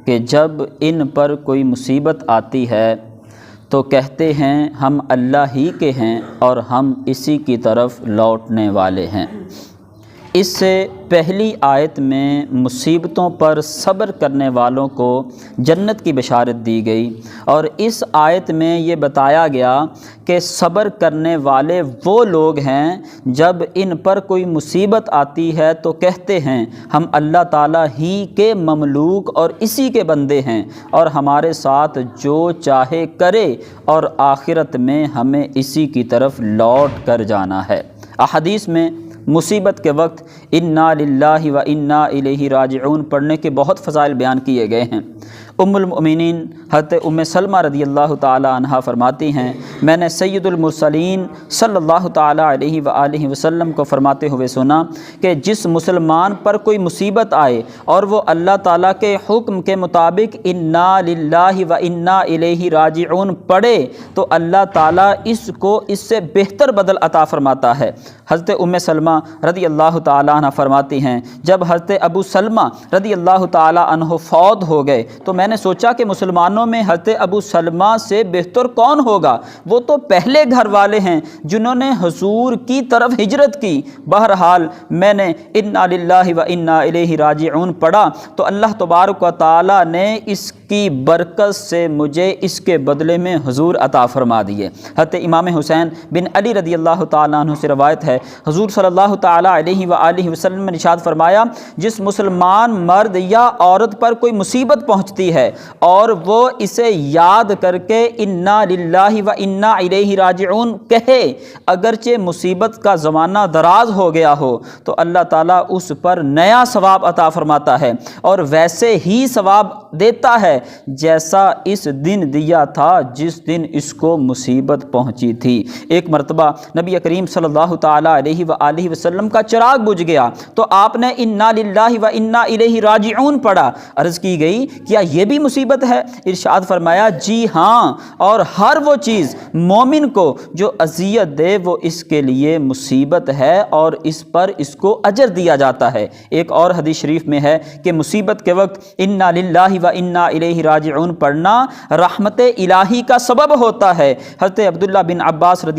کہ جب ان پر کوئی مصیبت آتی ہے تو کہتے ہیں ہم اللہ ہی کے ہیں اور ہم اسی کی طرف لوٹنے والے ہیں۔ اس سے پہلی آیت میں مصیبتوں پر صبر کرنے والوں کو جنت کی بشارت دی گئی، اور اس آیت میں یہ بتایا گیا کہ صبر کرنے والے وہ لوگ ہیں جب ان پر کوئی مصیبت آتی ہے تو کہتے ہیں ہم اللہ تعالیٰ ہی کے مملوک اور اسی کے بندے ہیں اور ہمارے ساتھ جو چاہے کرے اور آخرت میں ہمیں اسی کی طرف لوٹ کر جانا ہے۔ احادیث میں مصیبت کے وقت انا للہ و انا الیہ راجعون پڑھنے کے بہت فضائل بیان کیے گئے ہیں۔ ام المؤمنین حضرت ام سلمہ رضی اللہ تعالی عنہا فرماتی ہیں میں نے سید المرسلین صلی اللہ تعالی علیہ وآلہ وسلم کو فرماتے ہوئے سنا کہ جس مسلمان پر کوئی مصیبت آئے اور وہ اللہ تعالیٰ کے حکم کے مطابق انا للہ و انا الیہ راجعون پڑھے تو اللہ تعالیٰ اس کو اس سے بہتر بدل عطا فرماتا ہے۔ حضرت ام سلمہ رضی اللہ تعالی عنہ فرماتی ہیں جب حضرت ابو سلمہ رضی اللہ تعالی عنہ فوت ہو گئے تو میں نے سوچا کہ مسلمانوں میں حضرت ابو سلمہ سے بہتر کون ہوگا، وہ تو پہلے گھر والے ہیں جنہوں نے حضور کی طرف ہجرت کی۔ بہرحال میں نے انا للہ و انا الیہ راجعون پڑھا تو اللہ تبارک و تعالی نے اس کی برکت سے مجھے اس کے بدلے میں حضور عطا فرما دیے۔ حضرت امام حسین بن علی رضی اللہ تعالیٰ عنہ سے روایت ہے حضور صلی اللہ تعالیٰ علیہ وآلہ وسلم نے ارشاد فرمایا جس مسلمان مرد یا عورت پر کوئی مصیبت پہنچتی ہے اور وہ اسے یاد کر کے انا للہ و انا الیہ راجعون کہے اگرچہ مصیبت کا زمانہ دراز ہو گیا ہو تو اللہ تعالیٰ اس پر نیا ثواب عطا فرماتا ہے اور ویسے ہی ثواب دیتا ہے جیسا اس دن دیا تھا جس دن اس کو مصیبت پہنچی تھی۔ ایک مرتبہ نبی کریم صلی اللہ تعالیٰ علیہ وآلہ وسلم کا چراغ بجھ گیا تو آپ نے انا للہ و انا الیہ راجعون پڑھا۔ عرض کی گئی کیا یہ بھی مصیبت ہے؟ ارشاد فرمایا جی ہاں، اور ہر وہ چیز مومن کو جو اذیت دے وہ اس کے لیے مصیبت ہے اور اس پر اس کو اجر دیا جاتا ہے۔ ایک اور حدیث شریف میں ہے کہ مصیبت کے وقت انا للہ و انا الیہ راجعون پڑھنا رحمت الہی کا سبب ہوتا ہے۔ حضرت عبداللہ بن عباس رضی